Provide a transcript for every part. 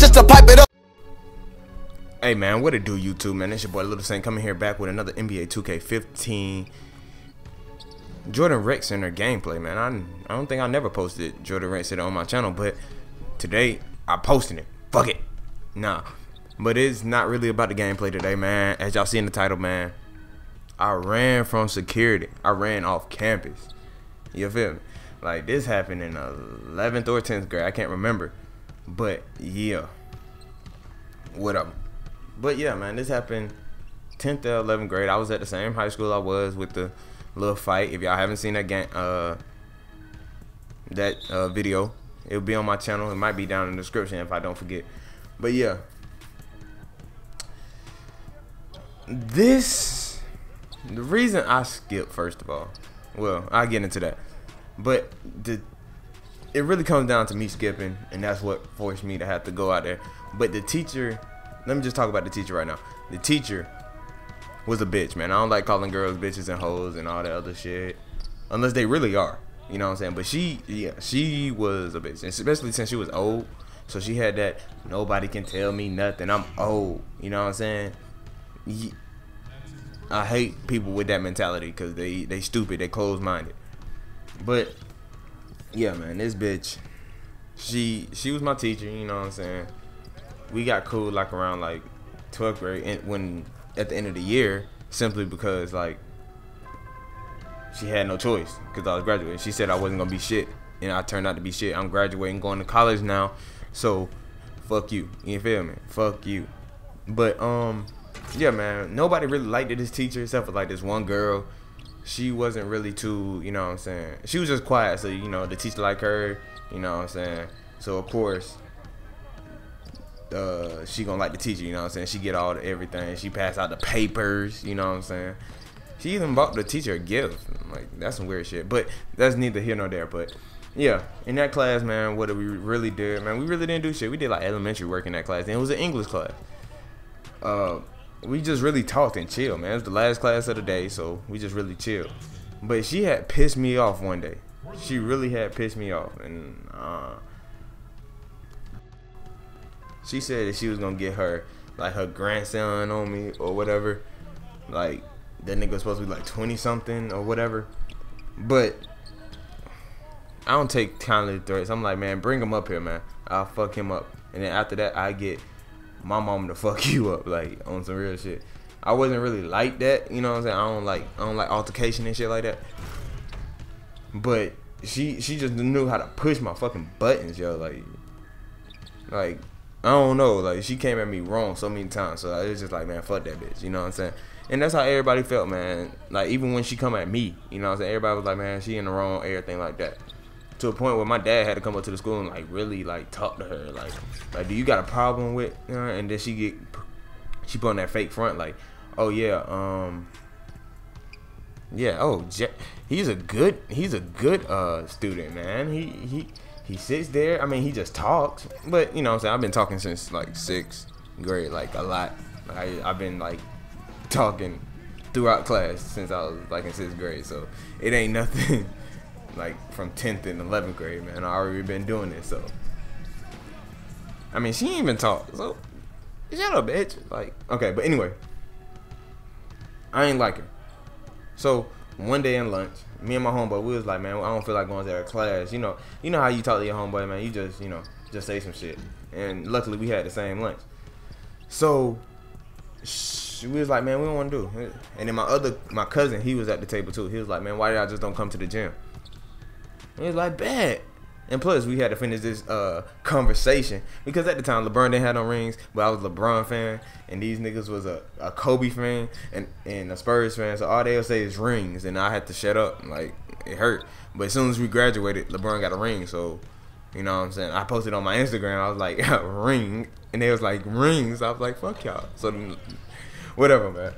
just to pipe it up. Hey man, what it do, YouTube, man? It's your boy Little Saint coming here back with another NBA 2K15 Jordan Rex Center gameplay, man. I don't think I never posted Jordan Rex Center on my channel, but today I posted it. Fuck it. Nah. But it's not really about the gameplay today, man. As y'all see in the title, man, I ran from security. I ran off campus. You feel me? Like, this happened in 11th or 10th grade. I can't remember. But, yeah. What up? But, yeah, man, this happened 10th or 11th grade. I was at the same high school I was with the little fight. If y'all haven't seen that game, video, it'll be on my channel. It might be down in the description if I don't forget. But, yeah. The reason I skipped, first of all, well, I'll get into that, but it really comes down to me skipping, and that's what forced me to have to go out there. But the teacher, let me just talk about the teacher right now. The teacher was a bitch, man. I don't like calling girls bitches and hoes and all that other shit, unless they really are, you know what I'm saying? But she was a bitch, and especially since she was old, so she had that nobody can tell me nothing, I'm old, you know what I'm saying? I hate people with that mentality because they stupid, they closed-minded. But yeah, man, this bitch, she was my teacher, you know what I'm saying? We got cool like around like 12th grade, and when at the end of the year, simply because like she had no choice because I was graduating. She said I wasn't gonna be shit, and I turned out to be shit. I'm graduating, going to college now, so fuck you. You feel me? Fuck you. But yeah, man, nobody really liked this teacher except for like this one girl. She wasn't really too, you know what I'm saying? She was just quiet, so, you know, the teacher liked her, you know what I'm saying? So, of course, she gonna like the teacher, you know what I'm saying? She get all the everything. She passed out the papers, you know what I'm saying? She even bought the teacher a gift. Like, that's some weird shit. But that's neither here nor there. But, yeah, in that class, man, what we really did, man, we really didn't do shit. We did, like, elementary work in that class. And it was an English class. We just really talked and chilled, man. It was the last class of the day, so we just really chilled. But she had pissed me off one day. She really had pissed me off, and she said that she was gonna get her her grandson on me or whatever. Like, that nigga was supposed to be like 20 something or whatever. But I don't take kindly to threats. I'm like, man, bring him up here, man. I'll fuck him up, and then after that, I get my mom to fuck you up, like, on some real shit. I wasn't really like that, you know what I'm saying? I don't like altercation and shit like that. But she just knew how to push my fucking buttons, yo. Like I don't know, like, she came at me wrong so many times, so I was just like, man, fuck that bitch, you know what I'm saying? And that's how everybody felt, man. Like, even when she come at me, you know what I'm saying? Everybody was like, man, she in the wrong, everything like that. To a point where my dad had to come up to the school and, like, really, like, talk to her. Like, do you got a problem with her? And then she put on that fake front, like, oh, yeah, oh, he's a good student, man. He sits there. I mean, he just talks. But, you know what I'm saying? I've been talking since, like, 6th grade, like, a lot. I've been, like, talking throughout class since I was, like, in 6th grade. So, it ain't nothing like from 10th and 11th grade, man. I already been doing this, so I mean, she ain't even talk, so shut up, bitch. Like, okay, but anyway, I ain't like her. So one day in lunch, me and my homeboy, we was like, man, I don't feel like going to her class. You know how you talk to your homeboy, man. You just, just say some shit. And luckily we had the same lunch. So we was like, man, we don't want to do. And then my cousin, he was at the table too. He was like, man, why did I just don't come to the gym? And he was like, bad. And plus, we had to finish this conversation because at the time LeBron didn't have no rings, but I was a LeBron fan, and these niggas was a Kobe fan and a Spurs fan. So all they'll say is rings, and I had to shut up. Like, it hurt. But as soon as we graduated, LeBron got a ring. So, you know what I'm saying? I posted on my Instagram. I was like, ring, and they was like, rings. I was like, fuck y'all. So whatever, man.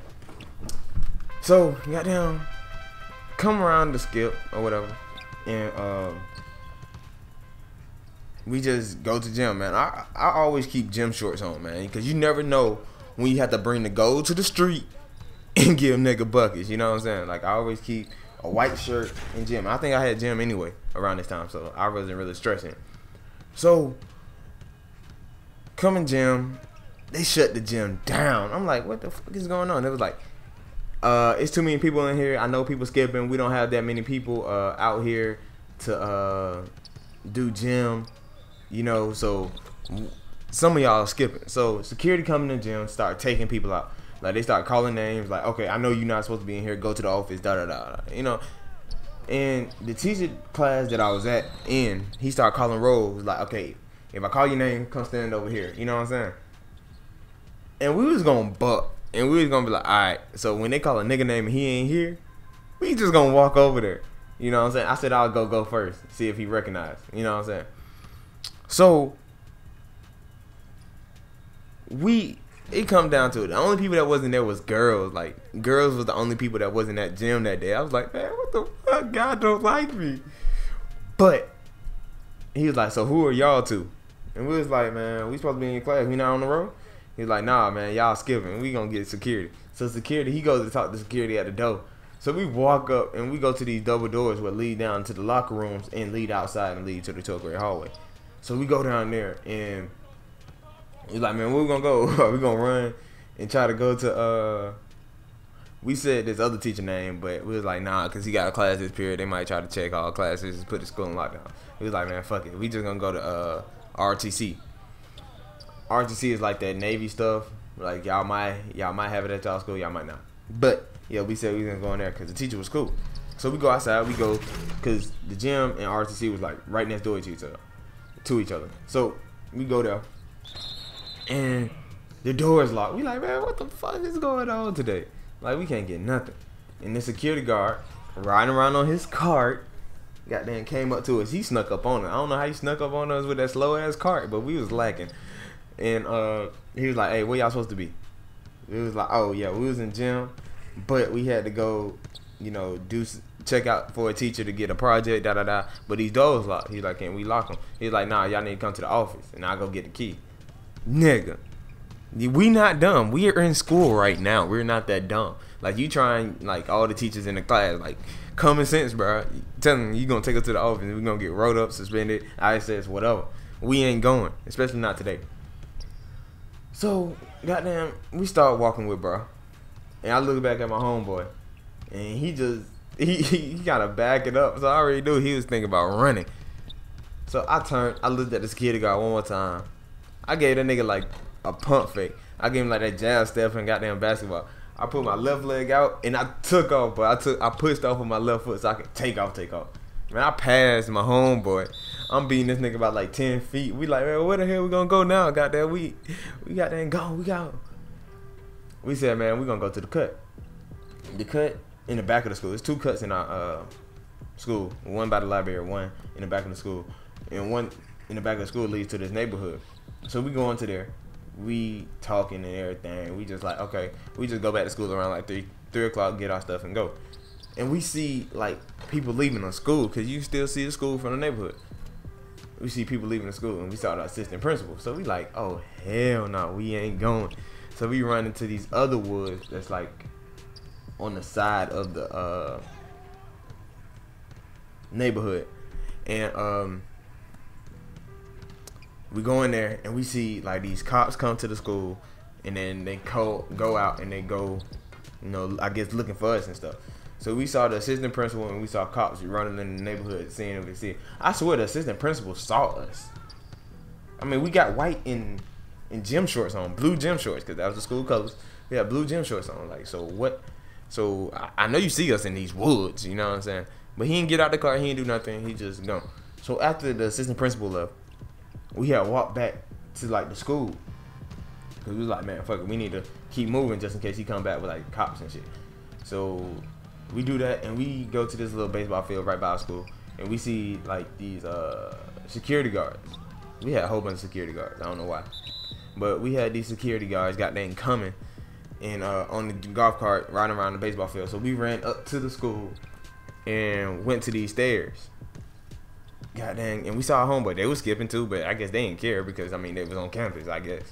So goddamn, come around the skip or whatever. And we just go to gym, man. I always keep gym shorts on, man, because you never know when you have to bring the gold to the street and give nigga buckets. You know what I'm saying? Like, I always keep a white shirt in gym. I think I had gym anyway around this time, so I wasn't really stressing. So come in gym. They shut the gym down. I'm like, what the fuck is going on? It was like, it's too many people in here. I know people skipping. We don't have that many people out here to do gym, you know. So some of y'all are skipping. So security come in the gym, start taking people out. Like they start calling names. Like, okay, I know you're not supposed to be in here. Go to the office. Da da da. You know. And the teacher class that I was in, he started calling roles. Like, okay, if I call your name, come stand over here. You know what I'm saying? And we was gonna buck. And we was gonna be like, alright, so when they call a nigga name and he ain't here, we just gonna walk over there. You know what I'm saying? I said I'll go first, see if he recognized. You know what I'm saying? So it come down to it. The only people that wasn't there was girls. Like, girls was the only people that wasn't at gym that day. I was like, man, what the fuck? God don't like me. But he was like, so who are y'all to? And we was like, man, we supposed to be in your class. We not on the road? He's like, nah, man, y'all skipping. We gonna get security. So security, he goes to talk to security at the door. So we walk up and we go to these double doors that lead down to the locker rooms and lead outside and lead to the 12th grade hallway. So we go down there and he's like, man, where we gonna go? We gonna run and try to go to, we said this other teacher name, but we was like, nah, because he got a class this period. They might try to check all classes and put the school in lockdown. He was like, man, fuck it. We just gonna go to RTC. RTC is like that Navy stuff. Like y'all might have it at y'all school, y'all might not. But yeah, we said we was gonna go in there because the teacher was cool. So we go outside. We go because the gym and RTC was like right next door to each other. So we go there, and the door is locked. We like, man, what the fuck is going on today? Like we can't get nothing. And the security guard riding around on his cart, goddamn came up to us. He snuck up on us. I don't know how he snuck up on us with that slow ass cart, but we was lacking. And he was like, hey, where y'all supposed to be? It was like, oh yeah, we was in gym, but we had to go, you know, check out for a teacher to get a project, da da da. But these doors locked. He's like, can we lock them? He's like, nah, y'all need to come to the office and I'll go get the key. Nigga, we not dumb. We are in school right now. We're not that dumb. Like you trying, like all the teachers in the class, like common sense, bro. Tell them you gonna take us to the office and we gonna get rolled up, suspended, ISS, whatever. We ain't going, especially not today. So, goddamn, we start walking with bro. And I look back at my homeboy. And he gotta back it up. So I already knew he was thinking about running. So I looked at the security guard one more time. I gave that nigga like a pump fake. I gave him like that jab step and goddamn basketball. I put my left leg out and I took off, but I pushed off with my left foot so I could take off. Man, I passed my homeboy. I'm beating this nigga about like 10 feet. We like, man, where the hell we gonna go now? Goddamn, we goddamn go. We got. We said, man, we gonna go to the cut. The cut in the back of the school. There's 2 cuts in our school. One by the library, one in the back of the school, and one in the back of the school leads to this neighborhood. So we go into there. We talking and everything. We just like, okay, we just go back to school around like 3 o'clock, get our stuff and go. And we see like people leaving the school because you still see the school from the neighborhood. We see people leaving the school and we saw the assistant principal. So we like, oh hell no, we ain't going. So we run into these other woods that's like on the side of the neighborhood. And we go in there and we see like these cops come to the school and then they go out and they go, you know, I guess looking for us and stuff. So we saw the assistant principal and we saw cops running in the neighborhood seeing if they see it. I swear the assistant principal saw us. I mean, we got white in gym shorts on, blue gym shorts, because that was the school colors. We had blue gym shorts on. Like, so what? So I know you see us in these woods, you know what I'm saying? But he didn't get out the car. He didn't do nothing. He just gone. So after the assistant principal left, we had walked back to like the school. Because we was like, man, fuck it. We need to keep moving just in case he come back with like cops and shit. So we do that and we go to this little baseball field right by our school and we see like these security guards. We had a whole bunch of security guards. I don't know why, but we had these security guards goddamn coming and on the golf cart riding around the baseball field. So we ran up to the school and went to these stairs. Goddamn, and we saw a homeboy. They was skipping too, but I guess they didn't care because I mean they was on campus, I guess.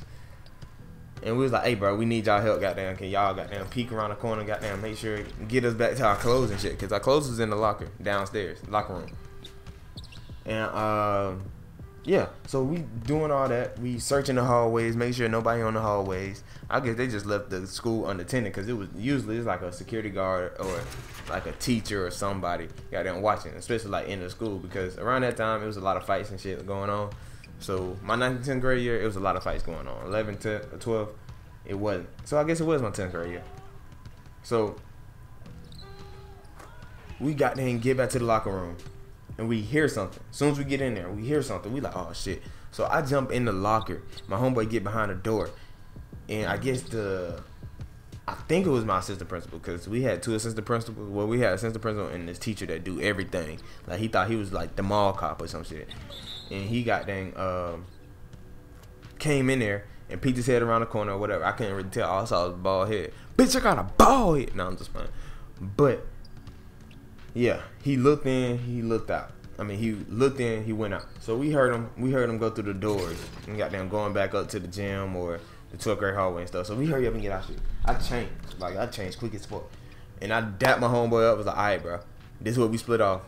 And we was like, hey, bro, we need y'all help, goddamn. Can y'all, goddamn, peek around the corner, goddamn, make sure, get us back to our clothes and shit. Because our clothes was in the locker, downstairs, locker room. And yeah, so we doing all that. We searching the hallways, make sure nobody on the hallways. I guess they just left the school unattended because it was usually it's like a security guard or like a teacher or somebody got them watching, especially like in the school because around that time it was a lot of fights and shit going on. So my 9th and 10th grade year, it was a lot of fights going on. 11, 10, 12, it wasn't. So I guess it was my 10th grade year. So we got there and get back to the locker room. And we hear something. As soon as we get in there, we hear something. We like, oh shit. So I jump in the locker. My homeboy get behind the door. And I guess I think it was my assistant principal because we had 2 assistant principals. Well, we had assistant principal and this teacher that do everything. Like he thought he was like the mall cop or some shit. And he came in there and peeked his head around the corner or whatever. I couldn't really tell. All I saw was a bald head. Bitch, I got a bald head. No, I'm just playing. But yeah, he looked in, he looked out. I mean, he looked in, he went out. So we heard him go through the doors and got them going back up to the gym or the 12th grade hallway and stuff. So we hurry up and get out shit. I changed quick as fuck. And I dapped my homeboy up. I was like, all right, bro, this is what we split off.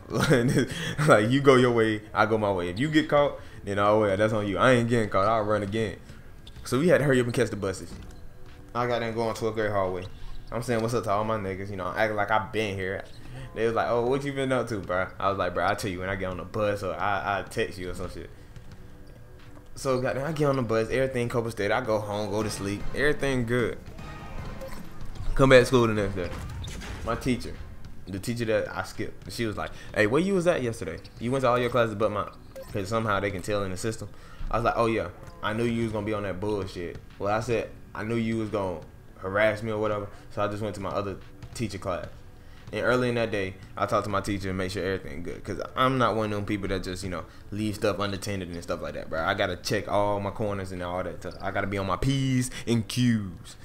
Like, you go your way, I go my way. If you get caught, then that's on you. I ain't getting caught, I'll run again. So we had to hurry up and catch the buses. I got them going 12th grade hallway. I'm saying what's up to all my niggas, acting like I've been here. They was like, oh, what you been up to, bro? I was like, bro, I'll tell you when I get on the bus or I text you or some shit. So goddamn, I get on the bus, everything copacetic. I go home, go to sleep, everything good. Come back to school the next day. My teacher, the teacher that I skipped, she was like, hey, where you was at yesterday? You went to all your classes but mine. Because somehow they can tell in the system. I was like, oh yeah, I knew you was going to be on that bullshit. Well, I said, I knew you was going to harass me or whatever. So I just went to my other teacher class. And early in that day, I talked to my teacher and make sure everything good. Because I'm not one of them people that just, leave stuff unattended and stuff like that, bro. I got to check all my corners and all that stuff. I got to be on my P's and Q's.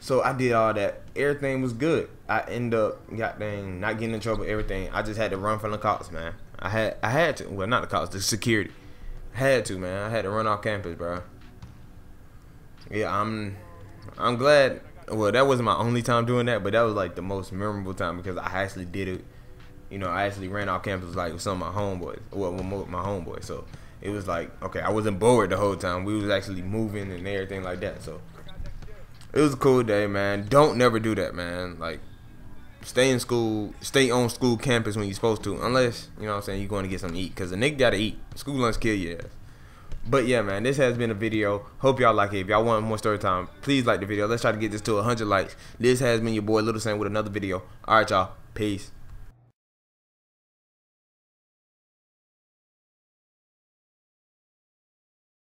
So I did all that. Everything was good. I ended up, not getting in trouble, everything. I just had to run from the cops, man. I had to. Well, not the cops, the security. I had to, man. I had to run off campus, bro. Yeah, I'm glad. Well, that wasn't my only time doing that, but that was like the most memorable time because I actually did it. I actually ran off campus like with some of my homeboys. Well, with my homeboys. So it was like, okay, I wasn't bored the whole time. We was actually moving and everything like that. So it was a cool day, man. Don't never do that, man. Like, stay in school, stay on school campus when you're supposed to, unless, you're going to get something to eat. Because a nigga got to eat. School lunch kill your ass. But yeah, man, this has been a video. Hope y'all like it. If y'all want more story time, please like the video. Let's try to get this to 100 likes. This has been your boy Little Sam with another video. All right, y'all. Peace.